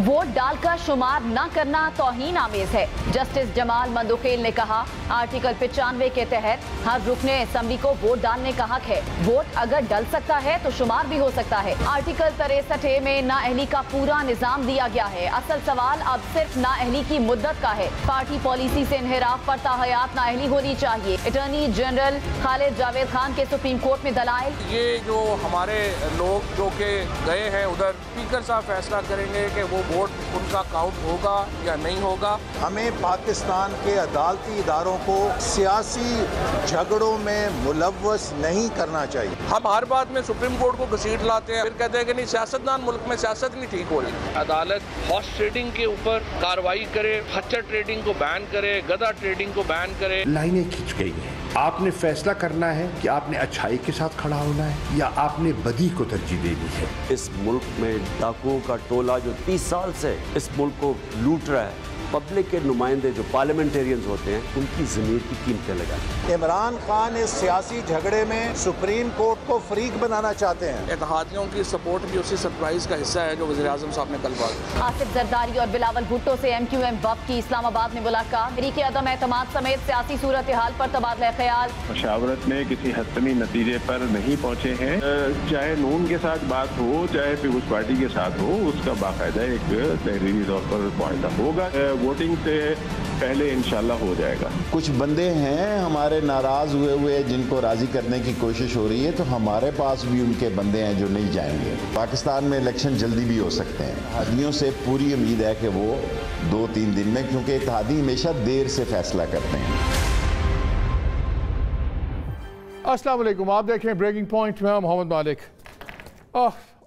Vote डालकर शुमार न करना तौहीन आमेज है। जस्टिस जमाल मंदोखेल ने कहा, आर्टिकल 95 के तहत हर रुकने असेंबली को वोट डालने का हक है। वोट अगर डल सकता है तो शुमार भी हो सकता है। आर्टिकल 63 में नाअहली का पूरा निजाम दिया गया है। असल सवाल अब सिर्फ नाअहली की मुद्दत का है। पार्टी पॉलिसी से इन्हिराफ पर ताहयात नाअहली होनी चाहिए। अटॉर्नी जनरल खालिद जावेद खान के सुप्रीम कोर्ट में दलाइल। ये जो हमारे लोग जो के गए हैं उधर, स्पीकर साहब फैसला करेंगे कि वो वोट उनका काउंट होगा या नहीं होगा। हमें पाकिस्तान के अदालती इदारों को सियासी झगड़ों में मुलव्वस नहीं करना चाहिए। हम हर बात में सुप्रीम कोर्ट को घसीट लाते हैं, फिर कहते हैं कि नहीं, सियासतदान मुल्क में सियासत नहीं ठीक हो रही। अदालत हॉर्स ट्रेडिंग के ऊपर कार्रवाई करे, खच्चर ट्रेडिंग को बैन करे, गधा ट्रेडिंग को बैन करे। लाइनें खिंच गई हैं। आपने फैसला करना है कि आपने अच्छाई के साथ खड़ा होना है या आपने बदी को तरजीह देनी है। इस मुल्क में डाकुओं का टोला जो 30 साल से इस मुल्क को लूट रहा है, पब्लिक के नुमाइंदे जो पार्लियामेंटेरियंस होते हैं, उनकी ज़मीर की कीमतें लगाएं। इमरान खान इस सियासी झगड़े में सुप्रीम कोर्ट को फरीक बनाना चाहते हैं। इत्तेहादियों की सपोर्ट भी उसी सरप्राइज का हिस्सा है जो वज़ीर-ए-आज़म साहब ने कल बात। आसिफ जरदारी और बिलावल भुट्टो से MQM वफ़द की इस्लामाबाद में मुलाकात। तहरीक अदम एतमाद समेत सियासी सूरत हाल पर तबादला ख्याल। मशावरत में किसी हतमी नतीजे पर नहीं पहुँचे हैं। चाहे नून के साथ बात हो, चाहे पीपुल्स पार्टी के साथ हो, उसका बाकायदा एक तहरीरी तौर पर मुआहदा होगा। वोटिंग से पहले इंशाल्लाह हो जाएगा। कुछ बंदे हैं हमारे नाराज हुए जिनको राजी करने की कोशिश हो रही है, तो हमारे पास भी उनके बंदे हैं जो नहीं जाएंगे। पाकिस्तान में इलेक्शन जल्दी भी हो सकते हैं। इत्तेहादियों से पूरी उम्मीद है कि वो 2-3 दिन में, क्योंकि इत्तेहादी हमेशा देर से फैसला करते हैं। अस्सलाम वालेकुम, आप देख रहे हैं ब्रेकिंग पॉइंट में Mohammad Malik.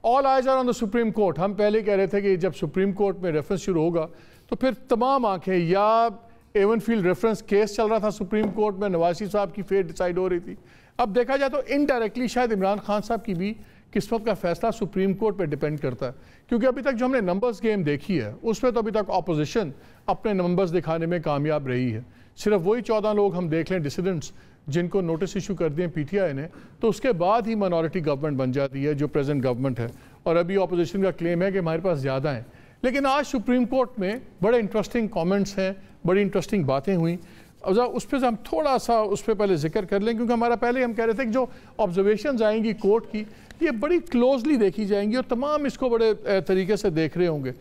All eyes are on the supreme court. हम पहले कह रहे थे कि जब सुप्रीम कोर्ट में रेफरेंस शुरू होगा तो फिर तमाम आंखें, या एवनफील्ड रेफरेंस केस चल रहा था सुप्रीम कोर्ट में, नवाज शरीफ साहब की फेट डिसाइड हो रही थी। अब देखा जाए तो इनडायरेक्टली शायद इमरान खान साहब की भी किस्मत का फैसला सुप्रीम कोर्ट पे डिपेंड करता है, क्योंकि अभी तक जो हमने नंबर्स गेम देखी है उसमें तो अभी तक अपोजिशन अपने नंबर्स दिखाने में कामयाब रही है। सिर्फ वही 14 लोग हम देख लें डिसिडेंट्स जिनको नोटिस इशू कर दिए PTI ने, तो उसके बाद ही माइनॉरिटी गवर्नमेंट बन जाती है जो प्रेजेंट गवर्नमेंट है। और अभी अपोजिशन का क्लेम है कि हमारे पास ज़्यादा हैं। लेकिन आज सुप्रीम कोर्ट में बड़े इंटरेस्टिंग कमेंट्स हैं, बड़ी इंटरेस्टिंग बातें हुई। अब उस पर हम थोड़ा सा उस पर पहले जिक्र कर लें, क्योंकि हमारा पहले हम कह रहे थे कि जो ऑब्जर्वेशंस आएंगी कोर्ट की, ये बड़ी क्लोजली देखी जाएंगी और तमाम इसको बड़े तरीके से देख रहे होंगे।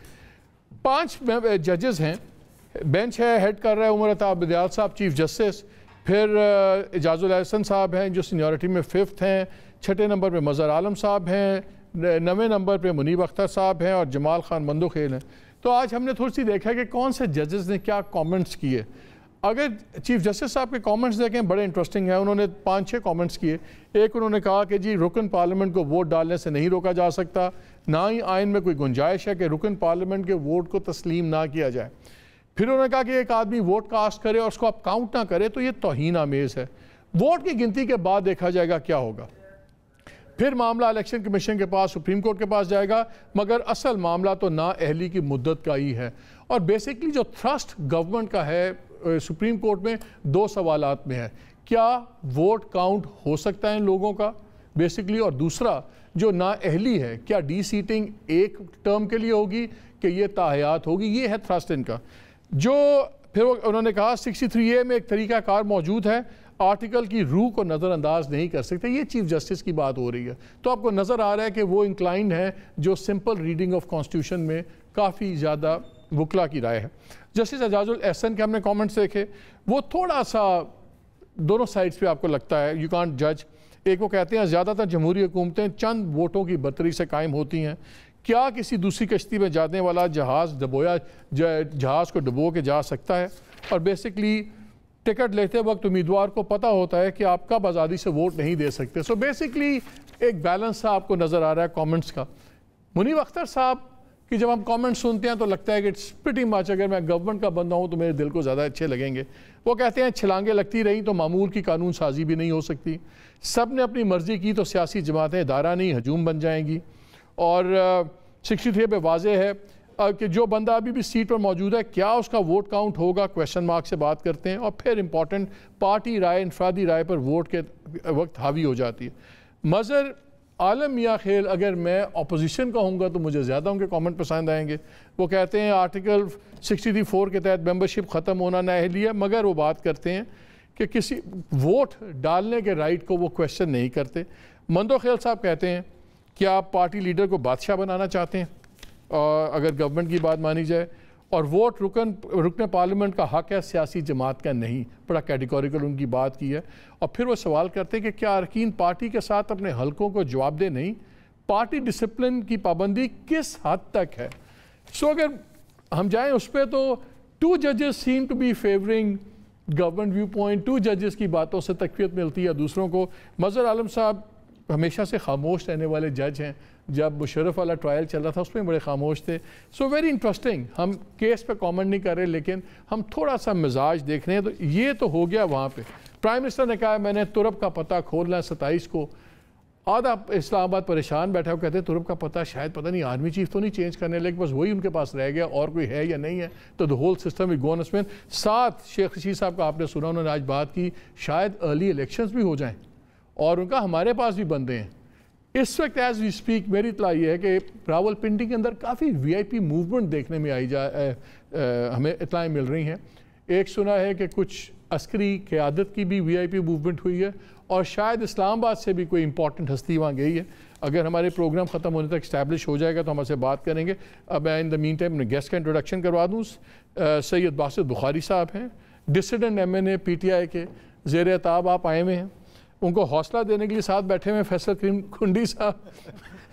5 जजेस हैं, बेंच है, हेड कर रहा है उमर अता बदियात साहब चीफ जस्टिस, फिर एजाजुल एहसन साहब हैं जो सीनियरिटी में 5th हैं, 6ठे नंबर पर मज़हर आलम साहब हैं, 9वें नंबर पे मुनीब अख्तर साहब हैं और जमाल खान मंदोखेल हैं। तो आज हमने थोड़ी सी देखा कि कौन से जजेस ने क्या कमेंट्स किए। अगर चीफ जस्टिस साहब के कमेंट्स देखें, बड़े इंटरेस्टिंग है। उन्होंने 5-6 कमेंट्स किए। एक, उन्होंने कहा कि जी रुकन पार्लियामेंट को वोट डालने से नहीं रोका जा सकता, ना ही आइन में कोई गुंजाइश है कि रुकन पार्लियामेंट के वोट को तस्लीम ना किया जाए। फिर उन्होंने कहा कि एक आदमी वोट कास्ट करे और उसको आप काउंट ना करे तो ये तौहीन आमेज़ है। वोट की गिनती के बाद देखा जाएगा क्या होगा। फिर मामला इलेक्शन कमीशन के पास, सुप्रीम कोर्ट के पास जाएगा, मगर असल मामला तो नाअहली की मुद्दत का ही है। और बेसिकली जो थ्रस्ट गवर्नमेंट का है सुप्रीम कोर्ट में 2 सवालात में है। क्या वोट काउंट हो सकता है इन लोगों का बेसिकली, और दूसरा जो नाअहली है, क्या डी-सीटिंग एक टर्म के लिए होगी कि ये ताहयात होगी। ये है थ्रस्ट इनका। जो फिर उन्होंने कहा 63A में एक तरीक़ाकार मौजूद है, आर्टिकल की रूह को नज़रअंदाज नहीं कर सकते। ये चीफ जस्टिस की बात हो रही है। तो आपको नज़र आ रहा है कि वो इंक्लाइंड है जो सिंपल रीडिंग ऑफ कॉन्स्टिट्यूशन में काफ़ी ज़्यादा वकला की राय है। जस्टिस एजाजुल एहसन के हमने कमेंट्स देखे, वो थोड़ा सा दोनों साइड्स पे आपको लगता है, यू कांट जज। एक वो कहते हैं ज़्यादातर जमहूरी हुकूमतें चंद वोटों की बर्तरी से कायम होती हैं। क्या किसी दूसरी कश्ती में जाने वाला जहाज़ को डुबो के जा सकता है? और बेसिकली टिकट लेते वक्त उम्मीदवार को पता होता है कि आप कब आज़ादी से वोट नहीं दे सकते। सो बेसिकली एक बैलेंस सा आपको नज़र आ रहा है कमेंट्स का। मुनीब अख्तर साहब की जब हम कमेंट्स सुनते हैं तो लगता है कि इट्स प्रीटी मच, अगर मैं गवर्नमेंट का बंदा हूँ तो मेरे दिल को ज़्यादा अच्छे लगेंगे। वो कहते हैं छलांगे लगती रहीं तो मामूल की कानून साजी भी नहीं हो सकती। सब ने अपनी मर्ज़ी की तो सियासी जमातें इदारा नहीं हजूम बन जाएंगी। और 63 पे वाज़ेह है कि जो बंदा अभी भी सीट पर मौजूद है, क्या उसका वोट काउंट होगा, क्वेश्चन मार्क से बात करते हैं। और फिर इंपॉर्टेंट, पार्टी राय इनफरादी राय पर वोट के वक्त हावी हो जाती है। मज़हर आलम मियाँ खेल, अगर मैं अपोजिशन का होऊंगा तो मुझे ज़्यादा उनके कमेंट पसंद आएंगे। वो कहते हैं आर्टिकल 63(4) के तहत मेंबरशिप ख़त्म होना नाअहलिया, मगर वो बात करते हैं कि किसी वोट डालने के राइट को वो क्वेश्चन नहीं करते। मंदो खेल साहब कहते हैं कि आप पार्टी लीडर को बादशाह बनाना चाहते हैं और अगर गवर्नमेंट की बात मानी जाए, और वोट रुकन पार्लियामेंट का हक है, सियासी जमात का नहीं। बड़ा कैटेगोरिकल उनकी बात की है। और फिर वो सवाल करते हैं कि क्या अरकीन पार्टी के साथ अपने हलकों को जवाब दे नहीं, पार्टी डिसिप्लिन की पाबंदी किस हद तक है। सो अगर हम जाएं उस पर तो 2 जजेस seem to be favouring government view point, 2 जजेस की बातों से तकवीत मिलती है दूसरों को। मज़हर आलम साहब हमेशा से खामोश रहने वाले जज हैं, जब मुशर्रफ वाला ट्रायल चल रहा था उसमें बड़े खामोश थे। So very interesting. हम केस पे कमेंट नहीं कर रहे, लेकिन हम थोड़ा सा मिजाज देख रहे हैं। तो ये तो हो गया वहाँ पे। प्राइम मिनिस्टर ने कहा मैंने तुरब का पता खोलना है 27 को। आधा इस्लामाबाद परेशान बैठा हो, कहते हैं तुरब का पता शायद पता नहीं आर्मी चीफ तो नहीं चेंज करने लगे, बस वही उनके पास रह गया और कोई है या नहीं है, तो the whole system is gone spin. साथ शेख रशीद साहब का आपने सुना, उन्होंने आज बात की शायद अर्ली इलेक्शंस भी हो जाएं और उनका हमारे पास भी बंदे हैं। इस वक्त एज वी स्पीक मेरी इत्तला ये है कि रावलपिंडी के अंदर काफ़ी VIP मूवमेंट देखने में हमें इत्तलाएँ मिल रही हैं। एक सुना है कि कुछ अस्करी क़यादत की भी VIP मूवमेंट हुई है और शायद इस्लामाबाद से भी कोई इंपॉर्टेंट हस्ती वहाँ गई है। अगर हमारे प्रोग्राम ख़त्म होने तक इस्टेब्लिश हो जाएगा तो हम आपसे बात करेंगे। अब मैं in the mean time guest का इंट्रोडक्शन करवा दूँ। सैयद बासित बुखारी साहब हैं, डिसिडेंट MNA PTI के, ज़ेर अताब आप आए हुए हैं। उनको हौसला देने के लिए साथ बैठे हुए फैसल करीम खुंडी साहब,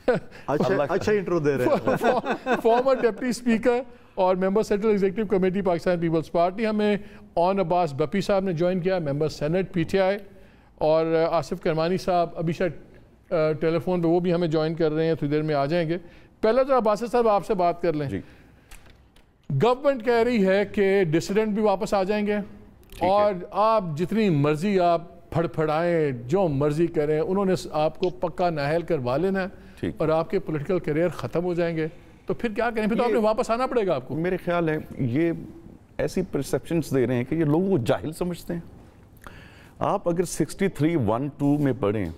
अच्छा इंट्रो दे रहे हैं, फॉर्मर डिप्टी स्पीकर और member central executive committee Pakistan Peoples Party. हमें ऑन अब्बास बप्पी साहब ने ज्वाइन किया, मेंबर सेनेट PTI, और आसिफ करमानी साहब अभी शायद टेलीफोन पे वो भी हमें ज्वाइन कर रहे हैं, थोड़ी देर में आ जाएंगे। पहले तो बासित साहब आपसे बात कर लें। गवर्नमेंट कह रही है कि डिसिडेंट भी वापस आ जाएंगे और आप जितनी मर्जी आप फड़फड़ाएं, जो मर्जी करें, उन्होंने आपको पक्का नाहल करवा लेना है और आपके पॉलिटिकल करियर ख़त्म हो जाएंगे। तो फिर क्या करें? फिर तो आपने वापस आना पड़ेगा आपको। मेरे ख्याल है ये ऐसी परसेप्शंस दे रहे हैं कि ये लोगों को जाहिल समझते हैं। आप अगर 63(1)(2) में पढ़ें,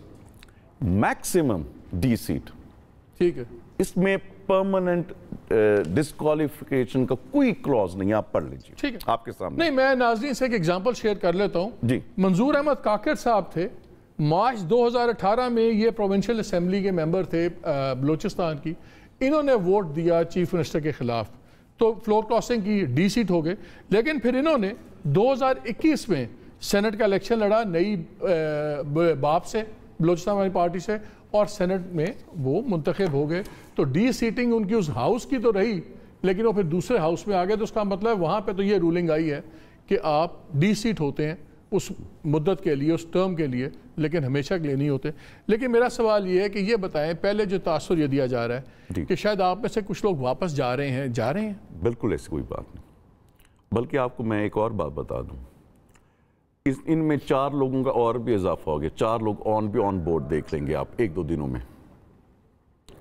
मैक्सिमम D सीट, ठीक है, इसमें परमानेंट डिस्क्वालिफिकेशन का कोई क्लॉज नहीं, आप पढ़ लीजिए, ठीक है, आपके सामने। नहीं, मैं नाज़रीन से एक एग्जांपल शेयर कर लेता हूँ जी। मंजूर अहमद काकर साहब थे, मार्च 2018 में ये प्रोविंशियल असेंबली के मेंबर थे बलूचिस्तान की। इन्होंने वोट दिया चीफ मिनिस्टर के खिलाफ, तो फ्लोर क्रॉसिंग की D सीट हो गए। लेकिन फिर इन्होंने 2021 में सेनेट का इलेक्शन लड़ा नई बाप से, बलूचिस्तान वाली पार्टी से, और सेनेट में वो मुंतखब हो गए। तो D सीटिंग उनकी उस हाउस की तो रही, लेकिन वो फिर दूसरे हाउस में आ गए। तो उसका मतलब वहाँ पे तो ये रूलिंग आई है कि आप D सीट होते हैं उस मुद्दत के लिए, उस टर्म के लिए, लेकिन हमेशा के लिए नहीं होते। लेकिन मेरा सवाल ये है कि ये बताएं, पहले जो तासुर ये दिया जा रहा है कि शायद आप में से कुछ लोग वापस जा रहे हैं। बिल्कुल ऐसी कोई बात नहीं, बल्कि आपको मैं एक और बात बता दूं, इनमें 4 लोगों का और भी इजाफा हो गया। 4 लोग ऑन बोर्ड देख लेंगे आप 1-2 दिनों में।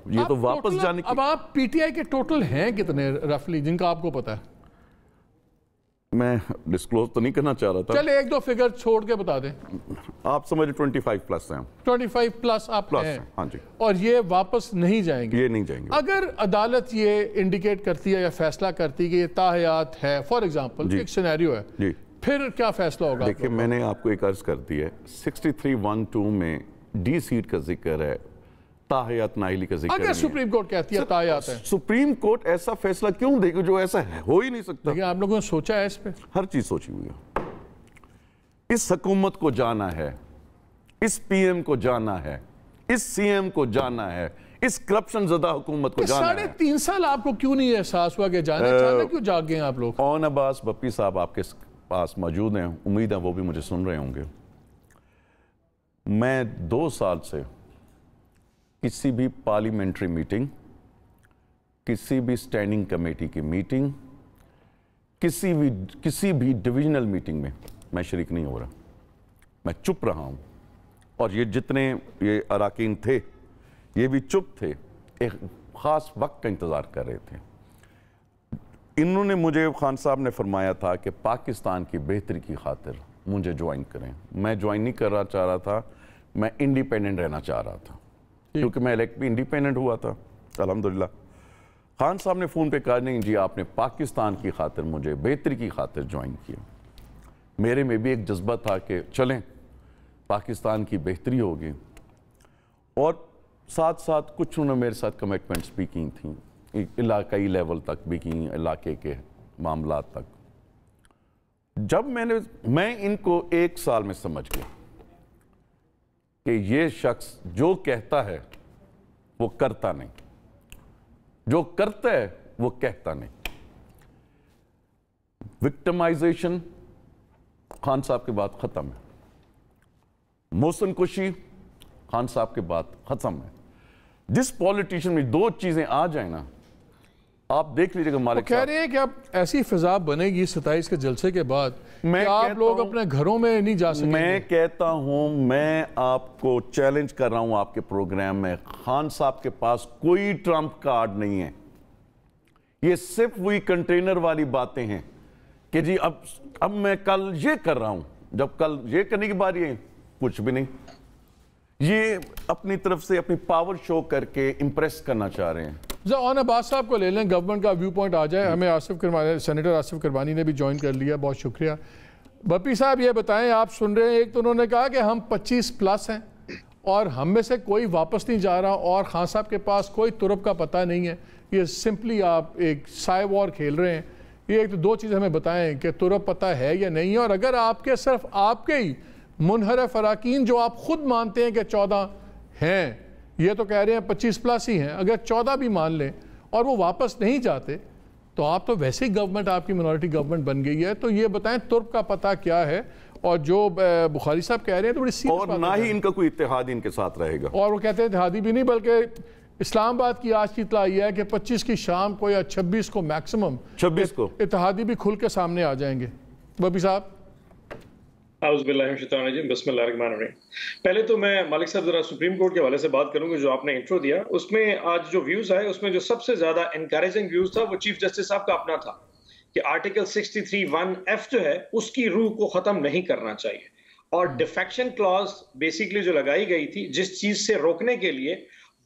ये तो वापस जाने की। अब आप PTI के टोटल हैं कितने रफली, जिनका आपको पता है? मैं डिस्क्लोज तो नहीं करना चाह रहा था। चले 1-2 फिगर छोड़ के बता दें। आप समझ 25+ हैं। 25+ आप हैं। हाँ जी। और ये वापस नहीं जाएंगे? ये नहीं जाएंगे। अगर अदालत ये इंडिकेट करती है या फैसला करती है कि ये ताहयात है, फॉर एग्जाम्पल एक सिनेरियो है जी, फिर क्या फैसला होगा? देखिए, मैंने आपको एक अर्ज कर दी है, 63(1)(2) में D सीट का जिक्र है, ताहयात नाहिली का जिक्र। अगर सुप्रीम कोर्ट कहती है ताहयात है, सुप्रीम कोर्ट ऐसा फैसला क्यों देगी जो ऐसा हो ही नहीं सकता? लेकिन आप लोगों ने सोचा है इस पे? हर चीज सोची हुई है। इस हुकूमत को जाना है, इस PM को जाना है, इस CM को जाना है, इस करप्शन ज़दा हुकूमत को जाना है। 3.5 साल आपको क्यों नहीं एहसास हुआ कि जाना चाहते? क्यों जाग गए आप लोग? ऑन अब्बास बप्पी साहब आपके पास मौजूद हैं, उम्मीद है वो भी मुझे सुन रहे होंगे। मैं 2 साल से किसी भी पार्लियामेंट्री मीटिंग, किसी भी स्टैंडिंग कमेटी की मीटिंग, किसी भी डिविजनल मीटिंग में मैं शरीक नहीं हो रहा। मैं चुप रहा हूं, और ये जितने ये अराकीन थे ये भी चुप थे, एक ख़ास वक्त का इंतज़ार कर रहे थे। इन्होंने मुझे, खान साहब ने फरमाया था कि पाकिस्तान की बेहतरी की खातिर मुझे ज्वाइन करें। मैं ज्वाइन नहीं करना चाह रहा था, मैं इंडिपेंडेंट रहना चाह रहा था। क्योंकि मैं इलेक्ट भी इंडिपेंडेंट हुआ था अल्हम्दुलिल्लाह। खान साहब ने फ़ोन पे कहा नहीं जी आपने पाकिस्तान की खातिर मुझे बेहतरी की खातिर ज्वाइन किया। मेरे में भी एक जज्बा था कि चलें पाकिस्तान की बेहतरी होगी, और साथ साथ कुछ उन्होंने मेरे साथ कमिटमेंट्स भी की थी, इलाकाई लेवल तक भी की, इलाके के मामला तक। जब मैं इनको 1 साल में समझ गया कि ये शख्स जो कहता है वो करता नहीं, जो करता है वो कहता नहीं। विक्टिमाइजेशन खान साहब के बाद खत्म है, मोहसिन कुशी खान साहब के बाद खत्म है। जिस पॉलिटिशियन में 2 चीजें आ जाए ना, आप देख लीजिएगा मालिक कह रहे हैं कि अब ऐसी फिजा बनेगी 27 के जलसे के बाद मैं आप लोग अपने घरों में नहीं जा सकेंगे। मैं कहता हूं, मैं आपको चैलेंज कर रहा हूं आपके प्रोग्राम में, खान साहब के पास कोई ट्रम्प कार्ड नहीं है। ये सिर्फ वही कंटेनर वाली बातें हैं कि जी अब मैं कल ये कर रहा हूं, जब कल ये करने की बारी है कुछ भी नहीं। ये अपनी तरफ से अपनी पावर शो करके इंप्रेस करना चाह रहे हैं। ऑन अब्बास साहब को ले लें, गवर्नमेंट का व्यू पॉइंट आ जाए। हमें सेनेटर आसिफ करवानी ने भी ज्वाइन कर लिया, बहुत शुक्रिया। बप्पी साहब ये बताएं, आप सुन रहे हैं, एक तो उन्होंने कहा कि हम 25+ हैं और हम में से कोई वापस नहीं जा रहा, और खान साहब के पास कोई तुरब का पता नहीं है। ये सिंपली आप एक साइ वॉर खेल रहे हैं। ये एक तो 2 चीज़ हमें बताएं कि तुरब पता है या नहीं है, और अगर आपके सिर्फ आपके ही मुनहरफ अराकीन जो आप खुद मानते हैं कि 14 हैं, ये तो कह रहे हैं 25+ ही हैं, अगर 14 भी मान लें और वो वापस नहीं जाते तो आप तो वैसे ही गवर्नमेंट आपकी मिनॉरिटी गवर्नमेंट बन गई है। तो ये बताएं तुर्क का पता क्या है, और जो बुखारी साहब कह रहे हैं तो बड़ी सीरियस और ना ही इनका कोई इत्तेहाद इनके साथ रहेगा, और वो कहते हैं इत्तेहादी भी नहीं, बल्कि इस्लामाबाद की आज की इत्तला यह है कि 25 की शाम को या 26 को मैक्सिमम 26 को इत्तेहादी भी खुल के सामने आ जाएंगे। बबी साहब पहले तो मैं मालिक साहब जरा सुप्रीम कोर्ट के हवाले से बात करूंगा। जो आपने इंट्रो दिया उसमें आज जो व्यूज आए उसमें जो सबसे ज्यादा एनकरेजिंग व्यूज था वो चीफ जस्टिस साहब का अपना था कि आर्टिकल 63(1)(f) जो है उसकी रूह को खत्म नहीं करना चाहिए, और डिफेक्शन क्लॉज बेसिकली जो लगाई गई थी जिस चीज से रोकने के लिए,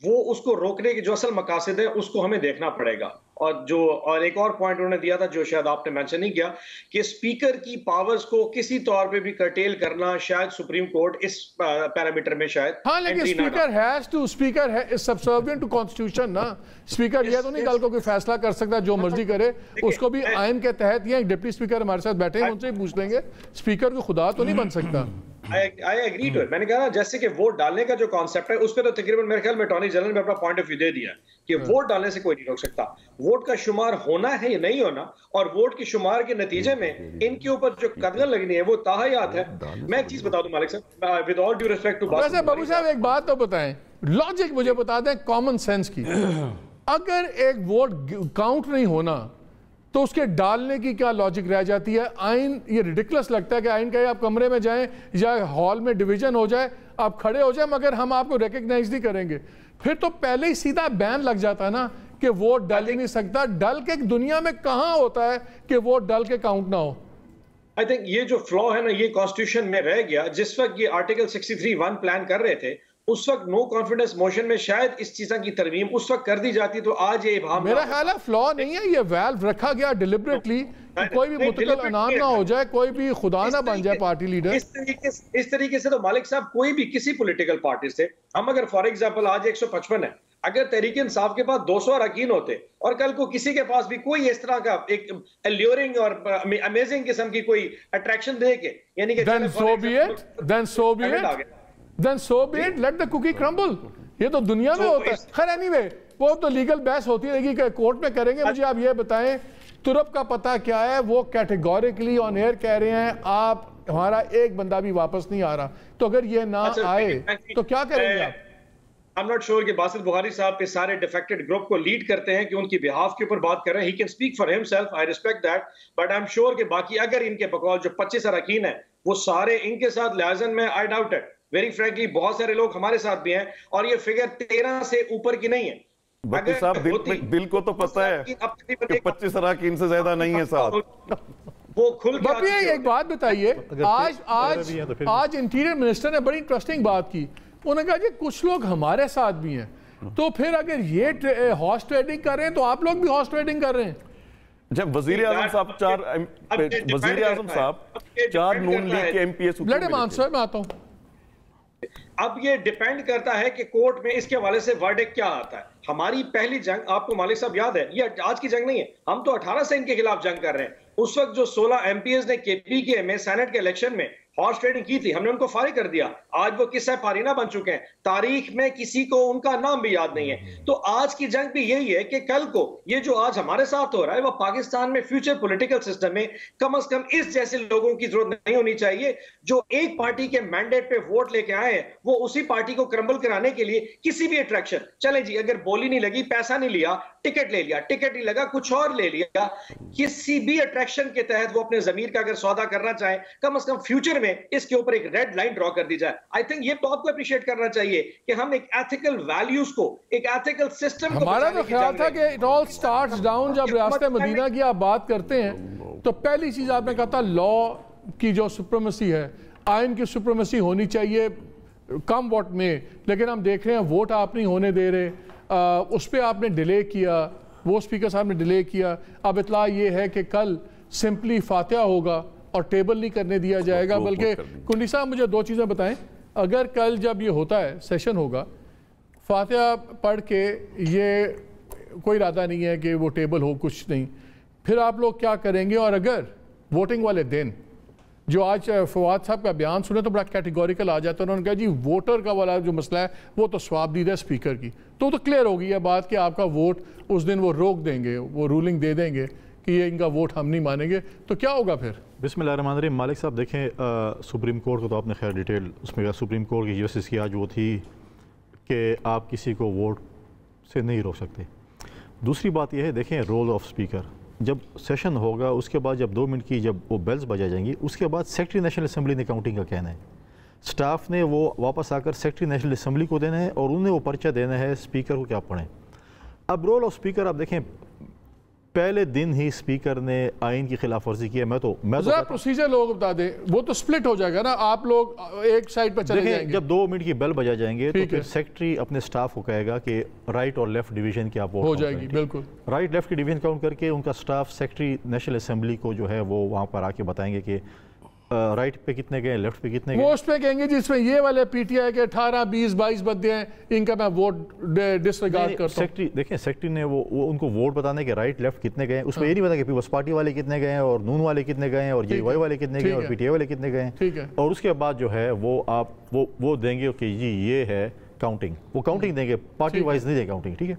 वो उसको रोकने के जो असल मकासद है उसको हमें देखना पड़ेगा। और एक और पॉइंट उन्होंने दिया था जो शायद आपने मेंशन नहीं किया कि स्पीकर की पावर्स को किसी तौर पे भी कर्टेल करना, शायद सुप्रीम कोर्ट इस पैरामीटर में शायद हाँ, लेकिन स्पीकर है सबसर्विएंट टू कॉन्स्टिट्यूशन ना। स्पीकर ये तो नहीं कल को कोई फैसला कर सकता जो मर्जी करे, उसको भी आइन के तहत, या डिप्टी स्पीकर हमारे साथ बैठे हैं उनसे पूछ लेंगे, स्पीकर को खुदा तो नहीं बन सकता। I agree to it। मैंने कहा जैसे कि वोट डालने का जो कॉन्सेप्ट है उस पर तो तकरीबन मेरे ख्याल में अटॉर्नी जनरल ने अपना पॉइंट ऑफ व्यू दे दिया कि वोट डालने से कोई नहीं रोक सकता। वोट का शुमार होना है या नहीं होना, और वोट के शुमार के नतीजे में इनके ऊपर जो कदम लगनी है वो ताहयात है। मैं एक चीज बता दूं मालिक साहब, with all due respect to बाबू साहब, एक बात तो बताएं, लॉजिक मुझे बता दें कॉमन सेंस की। अगर एक वोट काउंट नहीं होना तो उसके डालने की क्या लॉजिक रह जाती है? आइन, ये रिडिकुलस लगता है कि आइन कहे आप कमरे में जाएं या हॉल में डिवीजन हो जाए, आप खड़े हो जाए, मगर हम आपको रिकग्नाइज नहीं करेंगे। फिर तो पहले ही सीधा बैन लग जाता ना कि वोट डाल ही नहीं सकता। डल के दुनिया में कहां होता है कि वोट डाल के काउंट ना हो? आई थिंक ये जो फ्लॉ है ना, ये कॉन्स्टिट्यूशन में रह गया। जिस वक्त ये आर्टिकल 63(1) प्लान कर रहे थे उस वक्त नो कॉन्फिडेंस मोशन में शायद इस चीज की तरमीम उस वक्त कर दी जाती तो आज ये इबाम मेरा ख्याल है फ्लॉ नहीं है, ये वैल्व रखा गया डिलिबरेटली, कोई भी मुतकल अनाम ना हो जाए, कोई भी खुदा ना बन जाए पार्टी लीडर। इस तरीके से तो मालिक साहब कोई भी किसी पॉलिटिकल पार्टी से, हम अगर फॉर एग्जांपल आज 155 है, अगर तहरीक इंसाफ के पास 200 अरकान होते और कल को किसी के पास भी कोई इस तरह का एक अल्यूरिंग और अमेजिंग किस्म की कोई अट्रैक्शन दे के, यानी कि then so be it, let the cookie crumble। ये तो दुनिया में होता है। खैर एनीवे, वो तो लीगल बहस होती रहेगी कि कोर्ट में करेंगे। मुझे आप ये बताएं तुरब का पता क्या है? वो कैटेगोरिकली ऑन एयर कह रहे हैं आप हमारा एक बंदा भी वापस नहीं आ रहा, तो अगर ये ना आए तो क्या करेंगे आप? आई एम नॉट श्योर कि बासित बुखारी साहब पे सारे डिफेक्टेड ग्रुप को लीड करते हैं कि उनकी बिहाफ के ऊपर बात कर रहे हैं। He can speak for himself, I respect that, but I am sure कि बाकी अगर इनके बकौल जो 25 अरकान है वो सारे इनके साथ लिहाजन में, I doubt it very frankly. बहुत सारे लोग हमारे साथ भी हैं और ये फिगर 13 से ऊपर की नहीं है। बक्की साहब दिल को तो पता है कि 25 अरकान से ज्यादा नहीं है साथ। वो खुल के एक बात बताइए, आज इंटीरियर मिनिस्टर ने बड़ी इंटरेस्टिंग बात की। उन्होंने कहा जी कुछ लोग हमारे साथ भी हैं, तो फिर अगर ये हॉर्स ट्रेडिंग कर रहे हैं तो आप लोग भी हॉर्स ट्रेडिंग कर रहे हैं। जब वजीर आजम साहब चार नून लीग के एमपीएस, लेट हिम आंसर, मैं आता हूं। अब ये डिपेंड करता है कि कोर्ट में इसके हवाले से वर्डिक्ट क्या आता है। हमारी पहली जंग, आपको मालिक साहब याद है, ये आज की जंग नहीं है, हम तो 18 से इनके खिलाफ जंग कर रहे हैं। उस वक्त जो 16 एमपीएस ने केपीके में सेनेट के इलेक्शन में हॉर्स ट्रेडिंग की थी, हमने उनको फारिग कर दिया। आज वो किस्सा पारीना बन चुके हैं, तारीख में किसी को उनका नाम भी याद नहीं है। तो आज की जंग भी यही है कि कल को ये जो आज हमारे साथ हो रहा है, वो पाकिस्तान में फ्यूचर पॉलिटिकल सिस्टम में कम से कम इस जैसे लोगों की जरूरत नहीं होनी चाहिए जो एक पार्टी के मैंडेट पे वोट लेके आए हैं, वो उसी पार्टी को क्रम्बल कराने के लिए किसी भी अट्रैक्शन, चले जी अगर बोली नहीं लगी, पैसा नहीं लिया, टिकट ले लिया, टिकट नहीं लगा कुछ और ले लिया, किसी भी अट्रैक्शन के तहत वो अपने जमीर का अगर सौदा करना चाहे, कम से कम फ्यूचर में इसके ऊपर एक रेड लाइन ड्रॉ कर दी जाए। आई थिंक ये तो आपको अप्रिशिएट करना चाहिए कि हम एक एथिकल वैल्यूज को, एक एथिकल सिस्टम को, हमारा तो ख्याल था कि इट ऑल स्टार्ट्स डाउन। जब रियासत मदीना की आप बात करते हैं तो पहली चीज आपने कहा था लॉ की जो सुप्रीमेसी है, आइन की सुप्रीमेसी होनी चाहिए कम वोट में, लेकिन हम देख रहे हैं वोट आप नहीं होने दे रहे, उस पर आपने डिले किया, वो स्पीकर साहब ने डिले किया। अब इतला ये है कि कल सिंपली फातिहा होगा और टेबल नहीं करने दिया जाएगा, बल्कि कुंडी साहब मुझे दो चीज़ें बताएं। अगर कल जब ये होता है सेशन होगा, फातिहा पढ़ के, ये कोई इरादा नहीं है कि वो टेबल हो, कुछ नहीं, फिर आप लोग क्या करेंगे? और अगर वोटिंग वाले दिन जो आज फवाद साहब का बयान सुने तो बड़ा कैटेगोरिकल आ जाता है, उन्होंने कहा जी वोटर का वाला जो मसला है वो तो स्वाबदीद है स्पीकर की, तो क्लियर हो गई है बात कि आपका वोट उस दिन वो रोक देंगे, वो रूलिंग दे देंगे कि ये इनका वोट हम नहीं मानेंगे, तो क्या होगा फिर? बिस्मिल्लाहिर्रहमानिर्रहीम। मालिक साहब देखें, सुप्रीम कोर्ट को तो आपने खैर डिटेल उसमें, सुप्रीम कोर्ट की जस्टिस की आज वो थी कि आप किसी को वोट से नहीं रोक सकते। दूसरी बात यह है, देखें रोल ऑफ स्पीकर, जब सेशन होगा उसके बाद जब 2 मिनट की जब वो बेल्स बजा जाएंगी, उसके बाद सेक्रेटरी नेशनल असम्बली ने काउंटिंग का कहना है, स्टाफ ने वो वापस आकर सेक्रेटरी नेशनल असम्बली को देना है और उन्हें वो पर्चा देना है स्पीकर को क्या पढ़ें। अब रोल ऑफ स्पीकर आप देखें, पहले दिन ही स्पीकर ने आइन की खिलाफ वर्जी की है। मैं तो प्रोसीजर लोग बता दें, वो तो स्प्लिट हो जाएगा ना, आप लोग एक साइड पर चले जाएंगे। जब 2 मिनट की बेल बजा जाएंगे तो फिर सेक्रेटरी अपने स्टाफ को कहेगा कि राइट और लेफ्ट डिवीजन की आप वोट हो जाएगी, बिल्कुल राइट लेफ्ट की डिवीजन काउंट करके उनका स्टाफ सेक्रेटरी नेशनल असम्बली को जो है वो वहाँ पर आके बताएंगे कि राइट पे कितने गए, लेफ्ट पे कितने गए। वो उस पे कहेंगे जिसमें ये वाले पीटीआई के 18, 20, 22 बंदे हैं, इनका मैं वोट डिसरिगार्ड करता हूं। सेक्रेटरी देखें, सेक्रेटरी ने वो उनको वोट बताने के राइट लेफ्ट कितने गए, उसमें ये नहीं पता कि पीपल्स पार्टी वाले कितने गए हैं और नून वाले कितने गए हैं और जेवाई वाले कितने गए और पीटीआई वाले कितने गए हैं। और उसके बाद जो है वो आप वो देंगे कि जी ये है काउंटिंग, वो काउंटिंग देंगे, पार्टी वाइज नहीं देंगे काउंटिंग, ठीक है।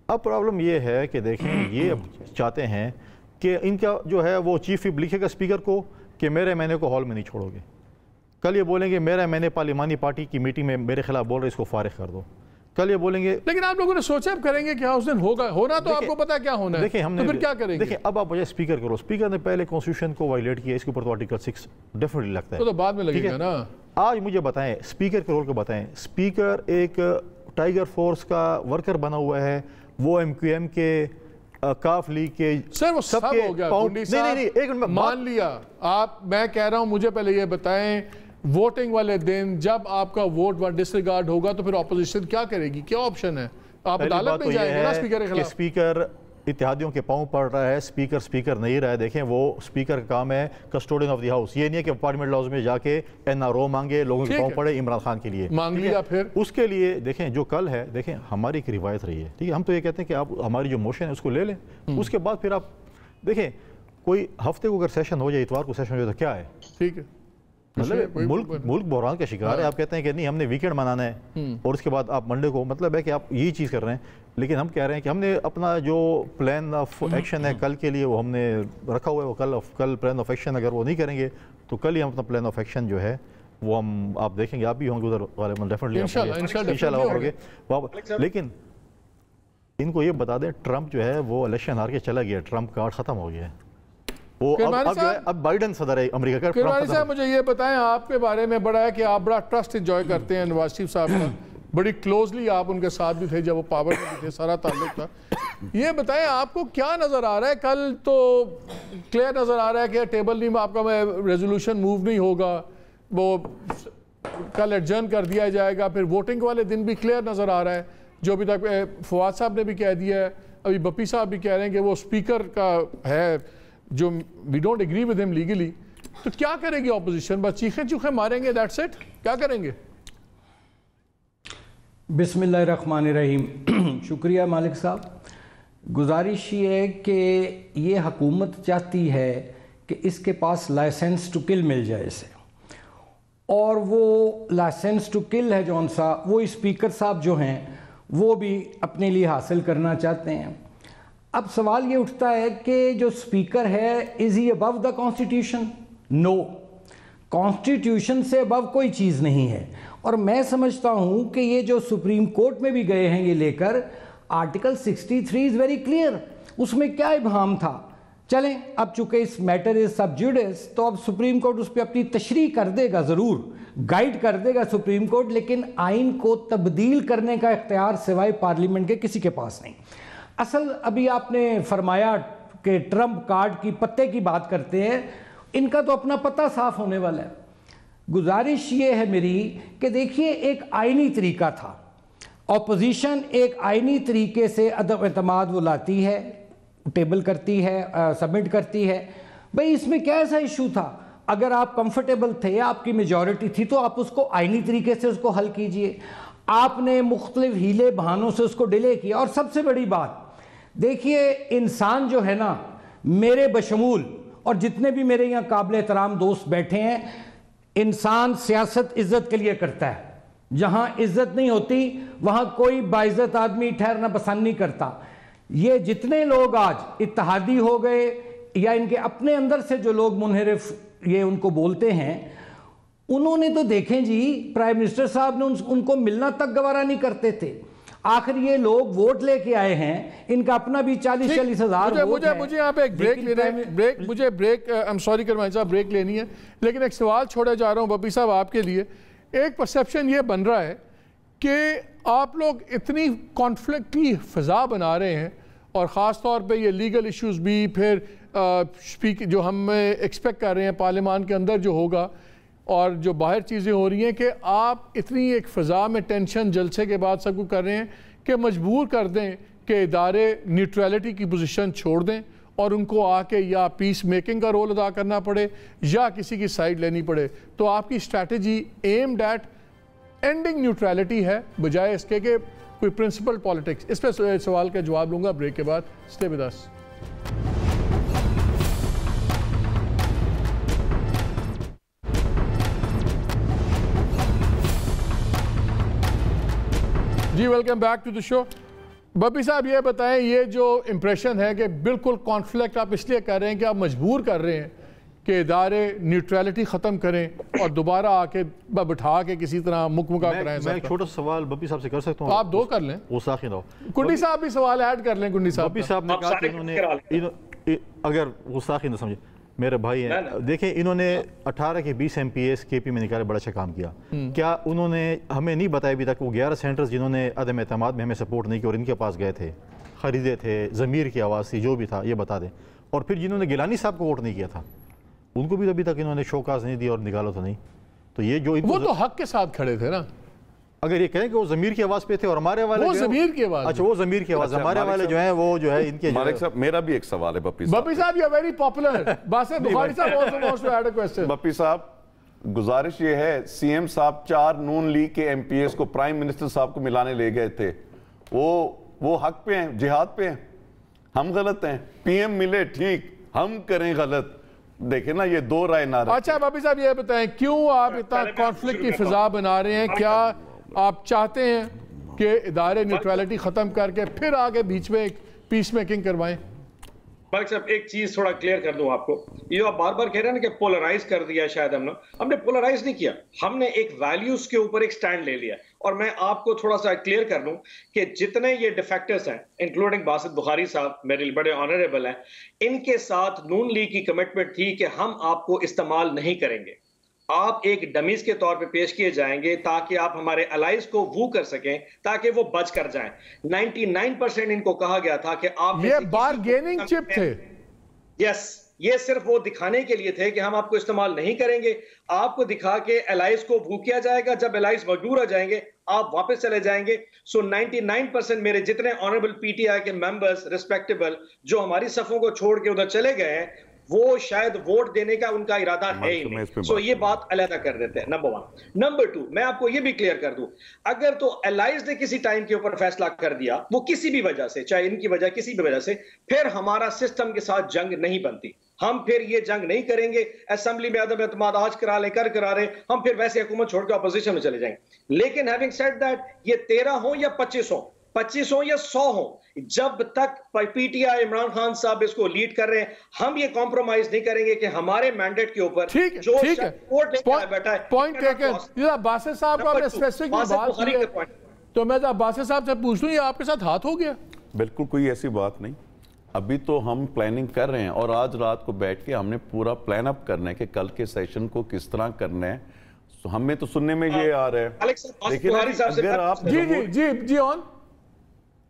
अब प्रॉब्लम ये है कि देखें, ये अब चाहते हैं कि इनका जो है वो चीफ विप लिखेगा स्पीकर को कि मेरे मैंने को हॉल में नहीं छोड़ोगे, कल ये बोलेंगे मेरा मैंने पार्लिमानी पार्टी की मीटिंग में मेरे खिलाफ बोल रहे, इसको फारिग कर दो, कल ये बोलेंगे। लेकिन आप लोगों ने सोचा अब करेंगे क्या उस दिन? होगा होना तो आपको पता है क्या होना है, देखिए हमने तो फिर क्या करेंगे? देखिए अब आप वजह स्पीकर करो, स्पीकर ने पहले कॉन्स्टिट्यूशन को वायलेट किया, इसके ऊपर तो आर्टिकल 6 डेफिनेटली लगता है, तो बाद में लगेगा ना। आज मुझे बताएं स्पीकर के रोल को बताएं। स्पीकर एक टाइगर फोर्स का वर्कर बना हुआ है, वो MQM के काफ लीग के सर वो सब हो गया। नहीं एक मिनट मान लिया आप, मैं कह रहा हूं मुझे पहले ये बताएं, वोटिंग वाले दिन जब आपका वोट डिसरिगार्ड होगा तो फिर ऑपोजिशन क्या करेगी, क्या ऑप्शन है? आप अदालत में जाएंगे ना स्पीकर के खिलाफ। स्पीकर इत्तेहादियों के पांव पड़ रहा है, स्पीकर नहीं रहा है। देखें वो स्पीकर का काम है कस्टोडियन ऑफ द हाउस, ये नहीं है कि पार्लियामेंट हाउस में जाके NRO मांगे, लोगों के पांव पड़े इमरान खान के लिए मांग लिया, फिर उसके लिए देखें जो कल है, देखें हमारी एक रिवायत रही है, ठीक है। हम तो ये कहते हैं कि आप हमारी जो मोशन है उसको ले लें, उसके बाद फिर आप देखें कोई हफ्ते को अगर सेशन हो जाए, इतवार को सेशन हो जाए तो क्या है, ठीक है। मतलब मुल्क बहरान का शिकार है। आप कहते हैं कि नहीं हमने वीकेंड मनाना है और उसके बाद आप मंडे को, मतलब है कि आप यही चीज़ कर रहे हैं। लेकिन हम कह रहे हैं कि हमने अपना जो प्लान ऑफ एक्शन है कल के लिए वो हमने रखा हुआ है, वो कल प्लान ऑफ एक्शन अगर वो नहीं करेंगे तो कल ही हम अपना प्लान ऑफ एक्शन जो है वो हम, आप देखेंगे आप भी होंगे उधर वाले, डेफिनेटली इंशाल्लाह होंगे। लेकिन इनको ये बता दें, ट्रंप जो है वो इलेक्शन हार के चला गया, ट्रंप कार्ड खत्म हो गया है, वो अब बाइडेन सदर है अमेरिका का। किरमानी साहब मुझे ये बताएं, आपके बारे में बड़ा है कि आप बड़ा ट्रस्ट एंजॉय करते हैं नवाज शरीफ साहब का, बड़ी क्लोजली आप उनके साथ भी थे जब वो पावर में भी थे, सारा ताल्लुक था। ये बताएं आपको क्या नजर आ रहा है? कल तो क्लियर नजर आ रहा है कि टेबल नहीं, आपका रेजोल्यूशन मूव नहीं होगा, वो कल एडजर्न कर दिया जाएगा, फिर वोटिंग वाले दिन भी क्लियर नज़र आ रहा है, जो अभी तक फवाद साहब ने भी कह दिया है, अभी बप्पी साहब भी कह रहे हैं कि वो स्पीकर का है जो we don't agree with him legally. तो क्या करेगी ऑपोजिशन? बस चीखें चूखें मारेंगे, दैट्स इट? क्या करेंगे? बिस्मिल्लाहिर्रहमानिर्रहीम। शुक्रिया मालिक साहब। गुजारिश ये है कि ये हुकूमत चाहती है कि इसके पास लाइसेंस टू किल मिल जाए इसे, और वो लाइसेंस टू किल है जौन सा वो स्पीकर साहब जो हैं वो भी अपने लिए हासिल करना चाहते हैं। अब सवाल ये उठता है कि जो स्पीकर है is he above the constitution? No, constitution से अबव कोई चीज़ नहीं है। और मैं समझता हूँ कि ये जो सुप्रीम कोर्ट में भी गए हैं ये लेकर, आर्टिकल 63 इज़ वेरी क्लियर, उसमें क्या इबहम था। चलें, अब चूँकि इस मैटर इज सब जुडिस, तो अब सुप्रीम कोर्ट उस पर अपनी तशरीह कर देगा, ज़रूर गाइड कर देगा सुप्रीम कोर्ट, लेकिन आइन को तब्दील करने का इख्तियार सिवाय पार्लियामेंट के किसी के पास नहीं। असल अभी आपने फरमाया कि ट्रम्प कार्ड की पत्ते की बात करते हैं, इनका तो अपना पता साफ होने वाला है। गुजारिश ये है मेरी कि देखिए, एक आइनी तरीका था, ऑपोजिशन एक आइनी तरीके से अदम एतमाद वो लाती है, टेबल करती है, सबमिट करती है। भाई इसमें क्या ऐसा इशू था? अगर आप कंफर्टेबल थे, आपकी मेजॉरिटी थी, तो आप उसको आइनी तरीके से उसको हल कीजिए। आपने मुख्तलिफ हीले बहानों से उसको डिले किया। और सबसे बड़ी बात देखिए, इंसान जो है ना, मेरे बशमूल और जितने भी मेरे यहाँ काबिल एहतराम दोस्त बैठे हैं, इंसान सियासत इज्जत के लिए करता है। जहाँ इज्जत नहीं होती वहाँ कोई बाइज्जत आदमी ठहरना पसंद नहीं करता। ये जितने लोग आज इत्तेहादी हो गए या इनके अपने अंदर से जो लोग मुनहरिफ ये उनको बोलते हैं, उन्होंने तो देखें जी, प्राइम मिनिस्टर साहब ने उनको मिलना तक गवारा नहीं करते थे। आखिर ये लोग वोट लेके आए हैं, इनका अपना भी 40-40 हज़ार वोट है। मुझे यहाँ पे एक ब्रेक आई एम सॉरी करवाएं साहब, ब्रेक लेनी है, लेकिन एक सवाल छोड़े जा रहा हूँ बप्पी साहब आपके लिए। एक परसेप्शन ये बन रहा है कि आप लोग इतनी कॉन्फ्लिक्ट की फ़िज़ा बना रहे हैं, और ख़ास तौर पे ये लीगल इश्यूज़ भी, फिर स्पीक जो हम एक्सपेक्ट कर रहे हैं पार्लियामान के अंदर जो होगा, और जो बाहर चीज़ें हो रही हैं, कि आप इतनी एक फ़िज़ा में टेंशन जलसे के बाद सब कुछ कर रहे हैं कि मजबूर कर दें कि इदारे न्यूट्रलिटी की पोजीशन छोड़ दें और उनको आके या पीस मेकिंग का रोल अदा करना पड़े या किसी की साइड लेनी पड़े। तो आपकी strategy aimed at ending neutrality है, बजाय इसके कि कोई प्रिंसिपल पॉलिटिक्स। इस पर सवाल का जवाब लूँगा ब्रेक के बाद। Stay with us. जी welcome back to the show. Bappi साहब ये बताएं, ये जो इम्प्रेशन है कि बिल्कुल कॉन्फ्लिक्ट आप इसलिए कर रहे हैं कि आप मजबूर कर रहे हैं कि इदारे न्यूट्रलिटी ख़त्म करें और दोबारा आके बिठा के किसी तरह मुकमुका कराएं। मैं एक छोटा सवाल बप्पी साहब से कर सकता हूँ? आप दो कर लें, वो साखी दो। कुंडी साहब भी सवाल ऐड कर लें। कुंडी साहब, बप्पी साहब ने कहा कि इन्होंने, अगर वो साखी ना समझे, मेरे भाई हैं, देखें इन्होंने 18 के 20 MPs KP में निकाले, बड़ा अच्छा काम किया। क्या उन्होंने हमें नहीं बताया अभी तक वो 11 सेंटर्स जिन्होंने अदम एतमाद में हमें सपोर्ट नहीं किया और इनके पास गए थे, खरीदे थे, ज़मीर की आवाज़ थी, जो भी था, ये बता दें। और फिर जिन्होंने गिलानी साहब को वोट नहीं किया था, उनको भी अभी तक इन्होंने शोकाज नहीं दी और निकालो तो नहीं। तो ये जो वो तो हक के साथ खड़े थे ना। अगर ये कहें कि वो ज़मीर की आवाज़ पे थे और हमारे वाले वो ज़मीर की आवाज़, अच्छा वो ज़मीर की आवाज़, हमारे वाले जो है वो जो है इनके। मालिक साहब, मेरा भी एक सवाल है बप्पी साहब, you are very popular. Basit Bukhari साहब also wants to add a question. Bappi साहब, गुजारिश ये है, सीएम साहब 4 नून लीग के MPs को प्राइम मिनिस्टर साहब को मिलाने ले गए थे, वो हक पे हैं, जिहाद पे हैं, हम गलत हैं। PM मिले ठीक, हम करें गलत। देखे ना, ये दो राय ना। अच्छा बप्पी साहब ये बताएं, क्यों आप इतना कॉन्फ्लिक्ट की फिजा बना रहे हैं? क्या आप चाहते हैं कि इदारे न्यूट्रलिटी ख़त्म करके फिर आगे बीच में एक पीस मेकिंग करवाएं? मालिक साहब, एक चीज थोड़ा क्लियर कर दूं आपको। ये आप बार बार कह रहे हैं ना कि पोलराइज कर दिया, शायद हमने पोलराइज नहीं किया, हमने एक वैल्यूज के ऊपर एक स्टैंड ले लिया। और मैं आपको थोड़ा सा क्लियर कर दूं कि जितने ये डिफेक्टर्स हैं, इंक्लूडिंग बासित बुखारी साहब, मेरे बड़े ऑनरेबल हैं, इनके साथ नून लीग की कमिटमेंट थी कि हम आपको इस्तेमाल नहीं करेंगे, आप एक डमीज के तौर पे पेश किए जाएंगे ताकि आप हमारे अलाइज को वू कर सकें, ताकि वो बच कर जाएं। 99% इनको कहा गया था कि आप ये बारगेनिंग चिप थे। यस, ये सिर्फ वो दिखाने के लिए थे कि हम आपको इस्तेमाल नहीं करेंगे, आपको दिखा के एलाइज को भूख किया जाएगा, जब एलाइज मजबूर हो जाएंगे आप वापस चले जाएंगे। सो 99% मेरे जितने ऑनरेबल पीटीआई के मेंबर्स रिस्पेक्टेबल जो हमारी सफों को छोड़ के उधर चले गए हैं, वो शायद वोट देने का उनका इरादा है ही नहीं। सो ये बात अलग कर देते हैं, नंबर 1। नंबर 2, मैं आपको ये भी क्लियर कर दूं, अगर तो एलाइज ने किसी टाइम के ऊपर फैसला कर दिया, वो किसी भी वजह से, चाहे इनकी वजह किसी भी वजह से, फिर हमारा सिस्टम के साथ जंग नहीं बनती। हम फिर ये जंग नहीं करेंगे, असेंबली में अदम एतमाद आज करा ले, कर करा रहे, हम फिर वैसे हुकूमत छोड़ के अपोजिशन में चले जाएंगे। लेकिन हैविंग सेड दैट, ये 13 हो या 25 हो, 25 हो या 100 हो, जब तक पीटीआई इमरान खान साहब इसको लीड कर रहे हैं, हम ये कॉम्प्रोमाइज नहीं करेंगे कि हमारे मैंडेट के ऊपर जो वोट लेकर बैठा है। Point taken. बासित साहब को आपने स्पेसिफिक बात की है, तो मैं बासित साहब से पूछ लूं, ये आपके साथ हाथ हो गया? बिल्कुल कोई ऐसी बात नहीं, अभी तो हम प्लानिंग कर रहे हैं और आज रात को बैठ के हमने पूरा प्लान अप करना है कि कल के सेशन को किस तरह करना है। तो हमें तो सुनने में ये आ रहा है, लेकिन अगर आप जी ऑन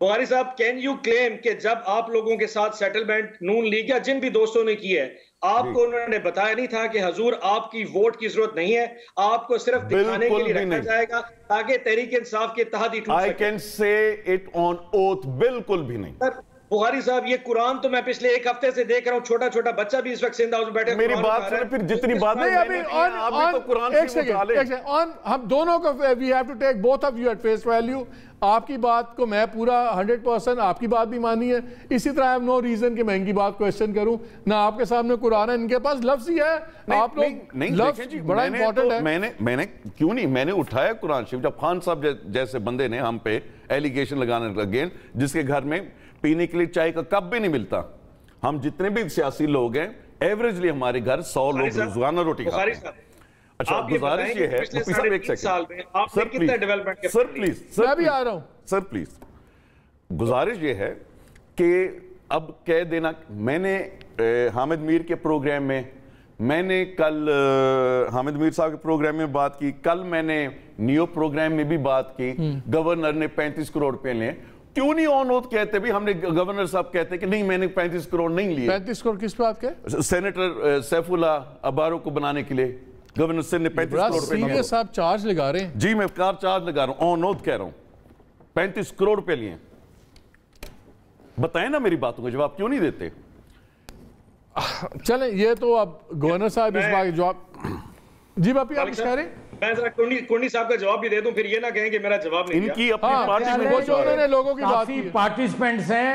बुखारी साहब, कैन यू क्लेम कि जब आप लोगों के साथ सेटलमेंट नून लीग या जिन भी दोस्तों ने की है, आपको उन्होंने बताया नहीं था कि हजूर आपकी वोट की जरूरत नहीं है, आपको सिर्फ दिखाने के लिए रखा जाएगा ताकि तहरीक इंसाफ के इत्तेहादी टूट सके? I can say it on oath, बिल्कुल भी नहीं। सर बुखारी साहब, ये कुरान तो मैं पिछले एक हफ्ते से देख रहा हूँ, छोटा छोटा बच्चा भी इस वक्त सिंध हाउस में बैठे, मेरी बात सुने, फिर जितनी बात नहीं अभी ऑन कुरान हम दोनों को we have to take both of you at face value. आपकी बात को मैं पूरा 100% आपकी बात भी मानी है, इसी तरह आई हैव नो रीजन कि मैं इनकी बात क्वेश्चन करूं ना। आपके सामने कुरान है, इनके पास लफ्ज ही है, आप लोग लफ्ज बड़ा इंपॉर्टेंट है। मैंने क्यों नहीं, मैंने उठाया कुरान शरीफ, जब खान साहब जैसे बंदे ने हम पे एलिगेशन लगाने लगे, जिसके घर में पीने के लिए चाय का कप भी नहीं मिलता। हम जितने भी सियासी लोग हैं, एवरेजली हमारे घर 100 लोग रोजाना रोटी खाते हैं। अच्छा, गुजारिश ये है, एक सेकंड सर प्लीज, मैं भी आ रहा हूं सर प्लीज, गुजारिश ये है कि अब कह देना, मैंने हामिद मीर के प्रोग्राम में, मैंने कल हामिद मीर साहब के प्रोग्राम में बात की, कल मैंने नियो प्रोग्राम में भी बात की, गवर्नर ने 35 करोड़ रुपए लिए, क्यों नहीं ऑन ओथ कहते भी? हमने गवर्नर साहब कहते कि नहीं मैंने 35 करोड़ नहीं लिए। 35 करोड़ किस बात के? सेनेटर सैफुल्ला अबारो को बनाने के लिए गवर्नर सिंह ने 35 करोड़ रुपए साहब चार्ज लगा रहे हैं। जी मैं कार चार्ज लगा रहा हूं, ऑन ओथ कह रहा हूं, 35 करोड़ रुपए लिए। बताएं ना, मेरी बातों का जवाब क्यों नहीं देते? चलें, ये तो अब गवर्नर साहब इस बात जवाब। जी बापी आप कह रहे हैं? मैं जरा कुंडी साहब का जवाब भी दे दूं, फिर ये ना कहें कि मेरा जवाब नहीं दिया। इनकी अपनी पार्टी में उन्होंने लोगों की बात की, पार्टिसिपेंट्स हैं,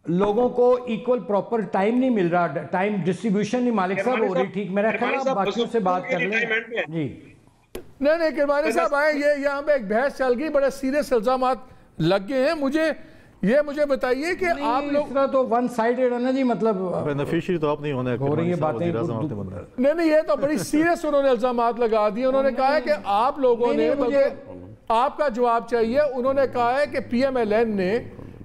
लोगों को इक्वल प्रॉपर टाइम नहीं मिल रहा, टाइम डिस्ट्रीब्यूशन नहीं मालिक साहब हो रही ठीक। मेरा ख्याल बाकियों से बात कर लें जी। नहीं किरमानी साहब आए, ये यहाँ पे एक बहस चल गई, बड़े सीरियस इल्जामात लग गए हैं। मुझे बताइए कि आप लोग तो वन साइडेड है ना जी, मतलब बेनिफिशियरी तो आप नहीं होने हो रही है बातें। नहीं ये तो बड़ी सीरियस उन्होंने इल्जामात लगा दिए। उन्होंने कहा है कि आप लोगों ने, आपका जवाब चाहिए, उन्होंने कहा है कि PMLN ने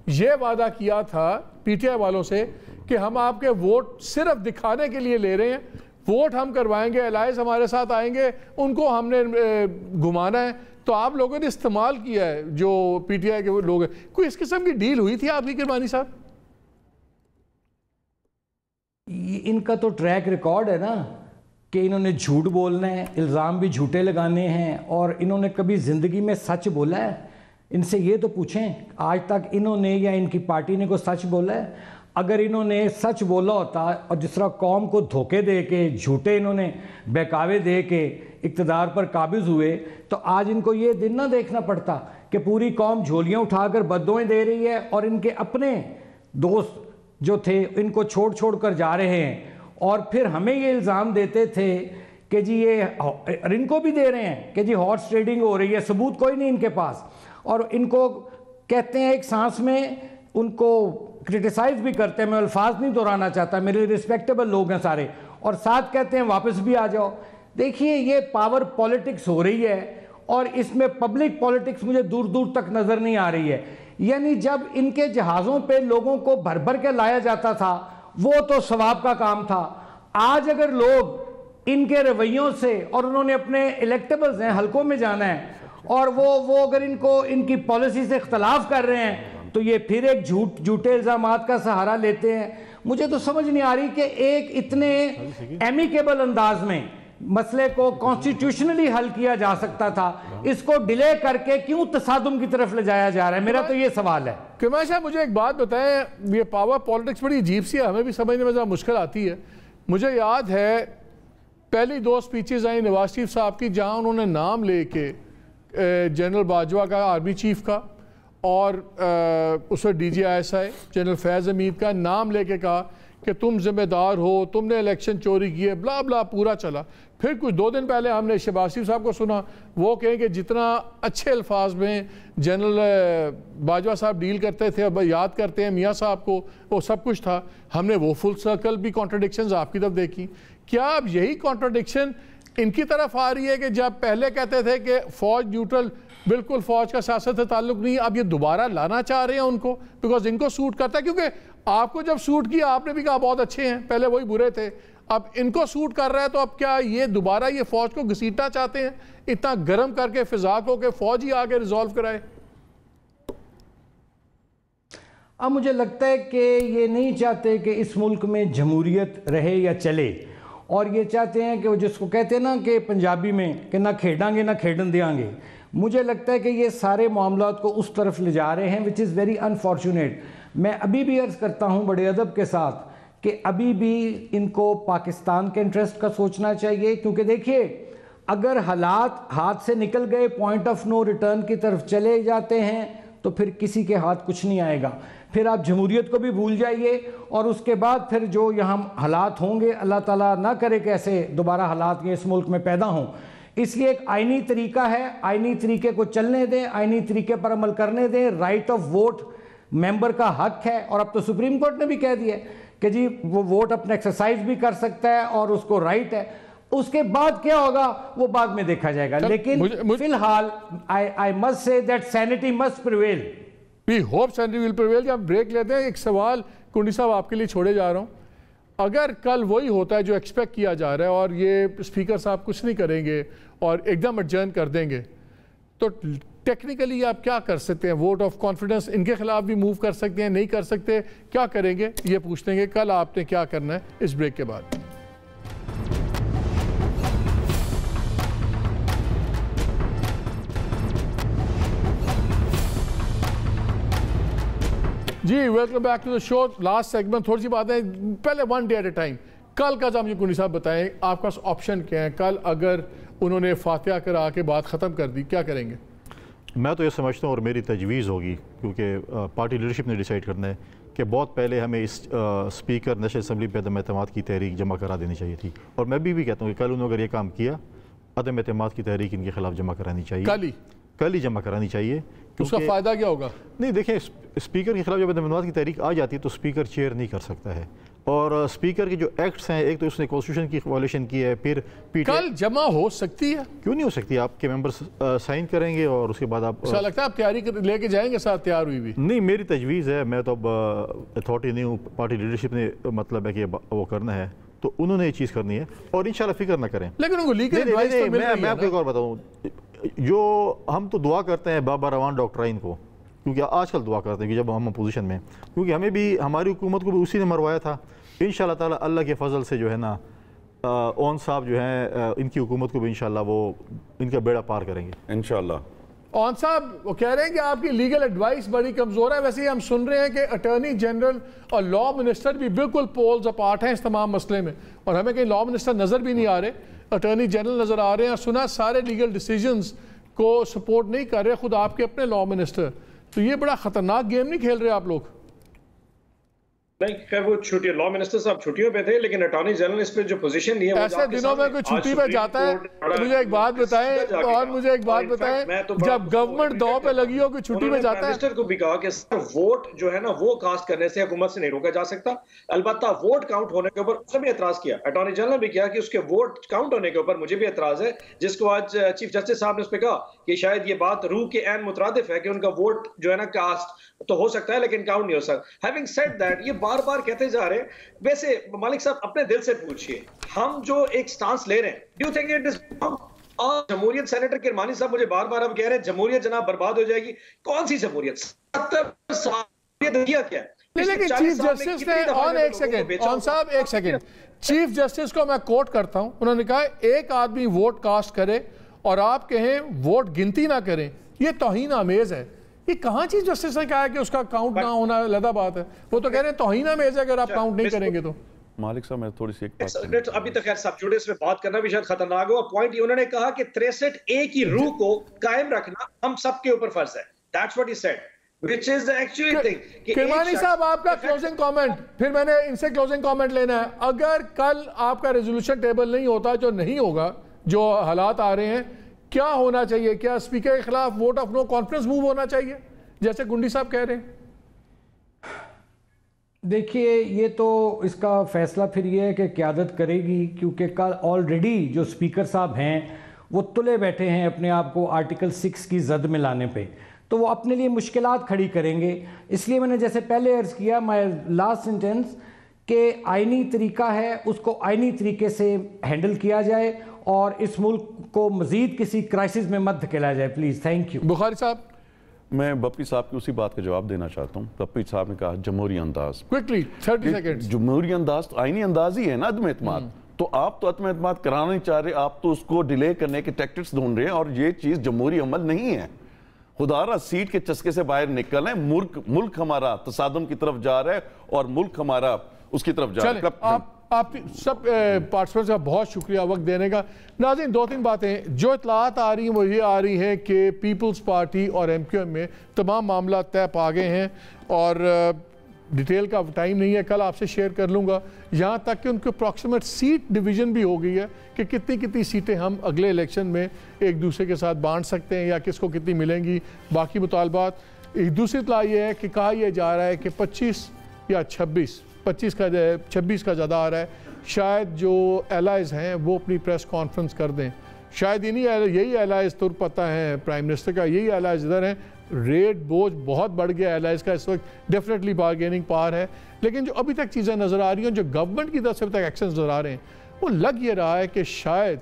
ये वादा किया था पीटीआई वालों से कि हम आपके वोट सिर्फ दिखाने के लिए ले रहे हैं, वोट हम करवाएंगे, एलायंस हमारे साथ आएंगे, उनको हमने घुमाना है। तो आप लोगों ने इस्तेमाल किया है जो पीटीआई के लोग हैं। कोई इस किस्म की डील हुई थी आपकी किरमानी साहब? इनका तो ट्रैक रिकॉर्ड है ना कि इन्होंने झूठ बोलना है, इल्ज़ाम भी झूठे लगाने हैं, और इन्होंने कभी ज़िंदगी में सच बोला है? इनसे ये तो पूछें आज तक इन्होंने या इनकी पार्टी ने कोई सच बोला है? अगर इन्होंने सच बोला होता और जिस तरह कौम को धोखे दे के, झूठे इन्होंने बहकावे दे के इक़्तिदार पर काबिज़ हुए, तो आज इनको ये दिन ना देखना पड़ता कि पूरी कौम झोलियाँ उठाकर बद्दुआएं दे रही है और इनके अपने दोस्त जो थे इनको छोड़ कर जा रहे हैं। और फिर हमें ये इल्ज़ाम देते थे कि जी ये, इनको भी दे रहे हैं कि जी हॉर्स ट्रेडिंग हो रही है, सबूत कोई नहीं इनके पास। और इनको कहते हैं एक सांस में, उनको क्रिटिसाइज भी करते हैं, मैं अल्फाज नहीं दोहराना चाहता, मेरे रिस्पेक्टेबल लोग हैं सारे, और साथ कहते हैं वापस भी आ जाओ। देखिए ये पावर पॉलिटिक्स हो रही है और इसमें पब्लिक पॉलिटिक्स मुझे दूर दूर तक नज़र नहीं आ रही है। यानी जब इनके जहाज़ों पे लोगों को भर भर के लाया जाता था वो तो सवाब का काम था। आज अगर लोग इनके रवैयों से, और उन्होंने अपने इलेक्टेबल्स हैं, हलकों में जाना है, और वो अगर इनको इनकी पॉलिसी से इख्तलाफ कर रहे हैं तो ये फिर एक झूठे इल्ज़ामात का सहारा लेते हैं। मुझे तो समझ नहीं आ रही कि एक इतने एमिकेबल अंदाज में मसले को कॉन्स्टिट्यूशनली हल किया जा सकता था, इसको डिले करके क्यों तसादुम की तरफ ले जाया जा रहा है? मेरा तो ये सवाल है। कमाल साहब मुझे एक बात बताएं, ये पावर पॉलिटिक्स बड़ी अजीब सी है, हमें भी समझने में ज़रा मुश्किल आती है। मुझे याद है पहली 2 स्पीचेस आई नवाज शरीफ साहब की जहां उन्होंने नाम लेके जनरल बाजवा का, आर्मी चीफ का, और उसमें DGISI जनरल फैज़ हमीद का नाम लेके कहा कि तुम जिम्मेदार हो, तुमने इलेक्शन चोरी किए, ब्ला ब्ला पूरा चला। फिर कुछ 2 दिन पहले हमने शहबाज शरीफ साहब को सुना, वो कहें कि जितना अच्छे अल्फाज में जनरल बाजवा साहब डील करते थे, अब याद करते हैं मियाँ साहब को, वो सब कुछ था। हमने वो फुल सर्कल भी कॉन्ट्रडिक्शंस आपकी तरफ देखी। क्या अब यही कॉन्ट्रडिक्शन इनकी तरफ आ रही है कि जब पहले कहते थे कि फ़ौज न्यूट्रल, बिल्कुल फ़ौज का सियासत से ताल्लुक़ नहीं, अब ये दोबारा लाना चाह रहे हैं उनको बिकॉज इनको सूट करता है? क्योंकि आपको जब सूट किया आपने भी कहा बहुत अच्छे हैं, पहले वही बुरे थे, अब इनको सूट कर रहा है, तो अब क्या ये दोबारा ये फ़ौज को घसीटना चाहते हैं, इतना गर्म करके फिजा को कि फ़ौज ही आगे रिजॉल्व कराए? अब मुझे लगता है कि ये नहीं चाहते कि इस मुल्क में जमहूरियत रहे या चले, और ये चाहते हैं कि वो जिसको कहते हैं ना कि पंजाबी में कि ना खेडांगे ना खेडन देंगे। मुझे लगता है कि ये सारे मामलात को उस तरफ ले जा रहे हैं, विच इज़ वेरी अनफॉर्चुनेट। मैं अभी भी अर्ज़ करता हूँ बड़े अदब के साथ कि अभी भी इनको पाकिस्तान के इंटरेस्ट का सोचना चाहिए, क्योंकि देखिए अगर हालात हाथ से निकल गए, पॉइंट ऑफ नो रिटर्न की तरफ चले जाते हैं, तो फिर किसी के हाथ कुछ नहीं आएगा। फिर आप जमहूरियत को भी भूल जाइए, और उसके बाद फिर जो यहाँ हालात होंगे, अल्लाह ताला ना करे कि ऐसे दोबारा हालात ये इस मुल्क में पैदा हों। इसलिए एक आइनी तरीका है, आइनी तरीके को चलने दें, आइनी तरीके पर अमल करने दें। राइट ऑफ वोट मेंबर का हक है, और अब तो सुप्रीम कोर्ट ने भी कह दिया कि जी वो वोट अपना एक्सरसाइज भी कर सकता है और उसको राइट है। उसके बाद क्या होगा वो बाद में देखा जाएगा, लेकिन फिलहाल I must say that sanity must prevail. We hope sanity will prevail. जब ब्रेक लेते हैं, एक सवाल कुंडी साहब आपके लिए छोड़े जा रहा हूँ। अगर कल वही होता है जो एक्सपेक्ट किया जा रहा है और ये स्पीकर साहब कुछ नहीं करेंगे और एकदम एडजर्न कर देंगे, तो टेक्निकली आप क्या कर सकते हैं? वोट ऑफ कॉन्फिडेंस इनके खिलाफ भी मूव कर सकते हैं, नहीं कर सकते, क्या करेंगे? ये पूछ लेंगे कल आपने क्या करना है इस ब्रेक के बाद। जी welcome back to the show. Last segment, थोड़ी सी बातें पहले, 1 डे एट ए टाइम। कल का जब कुंडी साहब बताएं आपका ऑप्शन क्या है? कल अगर उन्होंने फातिहा करा के बात ख़त्म कर दी, क्या करेंगे? मैं तो ये समझता हूँ और मेरी तजवीज़ होगी, क्योंकि पार्टी लीडरशिप ने डिसाइड करना है कि बहुत पहले हमें इस स्पीकर नेशनल असम्बली पर अदम एतमाद की तहरीक जमा करा देनी चाहिए थी। और मैं भी कहता हूँ कि कल उन्होंने अगर ये काम किया, अदम एतमाद की तहरीक इनके खिलाफ जमा करानी चाहिए, कल ही जमा करानी चाहिए। उसका फ़ायदा क्या होगा? नहीं देखें, स्पीकर के खिलाफ जब अदम एतमाद की तहरीक आ जाती है तो स्पीकर चेयर नहीं कर सकता है, और स्पीकर के जो एक्ट्स हैं, एक तो उसने कॉन्स्टिट्यूशन की वायलेशन की है, फिर कल जमा हो सकती है। क्यों नहीं हो सकती? आपके मेंबर्स साइन करेंगे और उसके बाद आप लगता है आप तैयारी लेके जाएंगे, साथ तैयार हुई भी? नहीं, मेरी तजवीज़ है, मैं तो अब अथॉरिटी नहीं हूँ, पार्टी लीडरशिप ने मतलब है कि वो करना है तो उन्होंने ये चीज़ करनी है, और इंशाल्लाह फिक्र ना करें। लेकिन उनको लीगल एडवाइस तो मिल रही है। मैं आपको एक और बताऊँ, जो हम तो दुआ करते हैं बाबा रवान डॉक्ट्राइन को, क्योंकि आजकल दुआ करते हैं कि जब हम अपोजिशन में, क्योंकि हमें भी, हमारी हुकूमत को भी उसी ने मरवाया था। इंशाल्लाह ताला अल्लाह के फजल से जो है ना, ओन साहब जो हैं, इनकी हुकूमत को भी इंशाल्लाह वो इनका बेड़ा पार करेंगे इंशाल्लाह। ओन साहब वो कह रहे हैं कि आपकी लीगल एडवाइस बड़ी कमज़ोर है। वैसे ही हम सुन रहे हैं कि अटर्नी जनरल और लॉ मिनिस्टर भी बिल्कुल पोल्स अपार्ट हैं इस तमाम मसले में, और हमें कहीं लॉ मिनिस्टर नज़र भी नहीं आ रहे, अटर्नी जनरल नज़र आ रहे हैं। सुना सारे लीगल डिसीजंस को सपोर्ट नहीं कर रहे खुद आपके अपने लॉ मिनिस्टर। तो ये बड़ा ख़तरनाक गेम नहीं खेल रहे आप लोग? नहीं, खैर वो छुट्टी, लॉ मिनिस्टर साहब छुट्टियों पे थे, लेकिन अटॉर्नी जनरल इस पे जो पोजीशन ली है, ऐसे दिनों में कोई छुट्टी पे जाता है? मुझे एक बात बताएं, और मुझे एक बात बताएं, जब गवर्नमेंट दौ पे लगी हो, कोई छुट्टी पे जाता है? मिनिस्टर को भी कहा कि वोट जो है ना वो कास्ट करने से हुकूमत से नहीं रोका जा सकता, अलबत्ता वोट काउंट होने के ऊपर उसने भी एतराज किया। अटॉर्नी जनरल ने भी किया कि उसके वोट काउंट होने के ऊपर मुझे भी एतराज है, जिसको आज चीफ जस्टिस साहब ने उस पर कहा कि शायद ये बात रूह के ऐन मुतरादिफ है कि उनका वोट जो है ना कास्ट तो हो सकता है लेकिन काउंट नहीं हो सकता। हैविंग सेड दैट, ये बार बार कहते जा रहे हैं। वैसे मालिक साहब अपने दिल से पूछिए, हम जो एक स्टांस ले रहे हैं, do you think it is जमहूरियत? सेनेटर किरमानी साहब मुझे बार बार अब कह रहे हैं जमहूरियत जनाब बर्बाद हो जाएगी। कौन सी जमहूरियत? 70 साल किया क्या है? लेकिन चीफ जस्टिस ने ऑन एक सेकंड ऑन साहब एक सेकंड चीफ जस्टिस को मैं कोट करता हूं, उन्होंने कहा एक आदमी वोट कास्ट करे और आप कहें वोट गिनती ना करें, ये तौहीन आमेज है। ये कहां चीफ जस्टिस ने कहा है कि उसका काउंट ना होना अलग बात है? वो तो कह रहे हैं तौहीन आमेज है अगर आप काउंट नहीं करेंगे तो। मालिक साहब मैं थोड़ी सी एक बात अभी तक खैर सब जुड़े इसमें बात करना भी शायद खतरनाक हो। पॉइंट उन्होंने कहा कि 63A की रूह को कायम रखना हम सबके ऊपर फर्ज है। That's what he said, which is the actual thing. Kirmani साहब आपका क्लोजिंग कमेंट, फिर मैंने इनसे क्लोजिंग कमेंट लेना है। अगर कल आपका रेजोल्यूशन टेबल नहीं होता, जो नहीं होगा, जो हालात आ रहे हैं, क्या होना चाहिए? क्या स्पीकर के खिलाफ vote of no confidence move होना चाहिए जैसे गुंडी साहब कह रहे हैं? देखिए, ये तो इसका फैसला फिर ये है कि क़यादत करेगी, क्योंकि कल ऑलरेडी जो स्पीकर साहब हैं वो तुले बैठे हैं अपने आप को आर्टिकल 6 की जद में लाने पे, तो वो अपने लिए मुश्किलात खड़ी करेंगे। इसलिए मैंने जैसे पहले अर्ज़ किया, माय लास्ट सेंटेंस, कि आइनी तरीका है उसको आइनी तरीके से हैंडल किया जाए और इस मुल्क को मज़ीद किसी क्राइसिस में मत धकेला जाए, प्लीज़। Thank you. बुखारी साहब, मैं बप्पी साहब की उसी बात का जवाब देना चाहता हूँ। बप्पी साहब ने कहा जमहूरी अंदाज, क्विकली 30 सेकंड्स। जमहूरी अंदाज तो आईनी अंदाज ही है ना, अदम एतमाद। तो आप तो अदम एतमाद कराना नहीं चाह रहे, आप तो उसको डिले करने के टैक्टिक्स ढूंढ रहे हैं, और ये चीज जमहूरी अमल नहीं है। खुदारा सीट के चस्के से बाहर निकल है। मुल्क हमारा तसादम की तरफ जा रहा है और मुल्क हमारा उसकी तरफ जा रहा है। आप सब पार्टिसिपेंट्स का बहुत शुक्रिया वक्त देने का। नाज़रीन, 2-3 बातें जो इतलात आ रही हैं वो ये आ रही हैं कि पीपल्स पार्टी और MQM में तमाम मामला तय पा गए हैं और डिटेल का टाइम नहीं है, कल आपसे शेयर कर लूँगा। यहाँ तक कि उनके अप्रॉक्सीमेट सीट डिवीज़न भी हो गई है कि कितनी कितनी सीटें हम अगले इलेक्शन में एक दूसरे के साथ बांट सकते हैं या किसको कितनी मिलेंगी। बाकी मुतालबात, एक दूसरी इतला ये है कि कहा यह जा रहा है कि 25 या 26 का ज़्यादा आ रहा है। शायद जो एलाइज हैं वो अपनी प्रेस कॉन्फ्रेंस कर दें। शायद यही एलाइज तुर पता है प्राइम मिनिस्टर का, यही एलाइज इधर हैं। रेट बोझ बहुत बढ़ गया एलाइज का इस वक्त, डेफिनेटली बारगेनिंग पावर है। लेकिन जो अभी तक चीज़ें नज़र आ रही हैं, जो गवर्नमेंट की तरफ से अभी तक एक्शन नज़र आ रहे हैं, वो लग ये रहा है कि शायद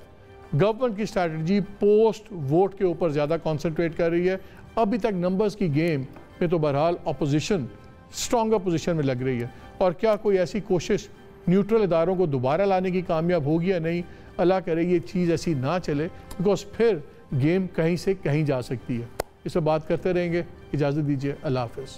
गवर्नमेंट की स्ट्रैटेजी पोस्ट वोट के ऊपर ज़्यादा कॉन्सेंट्रेट कर रही है। अभी तक नंबर्स की गेम में तो बहरहाल अपोजिशन स्ट्रॉन्गर पोजीशन में लग रही है। और क्या कोई ऐसी कोशिश न्यूट्रल इदारों को दोबारा लाने की कामयाब होगी या नहीं, अल्लाह करे ये चीज़ ऐसी ना चले, बिकॉज फिर गेम कहीं से कहीं जा सकती है। इस पर बात करते रहेंगे। इजाज़त दीजिए, अल्लाह हाफ़िज़।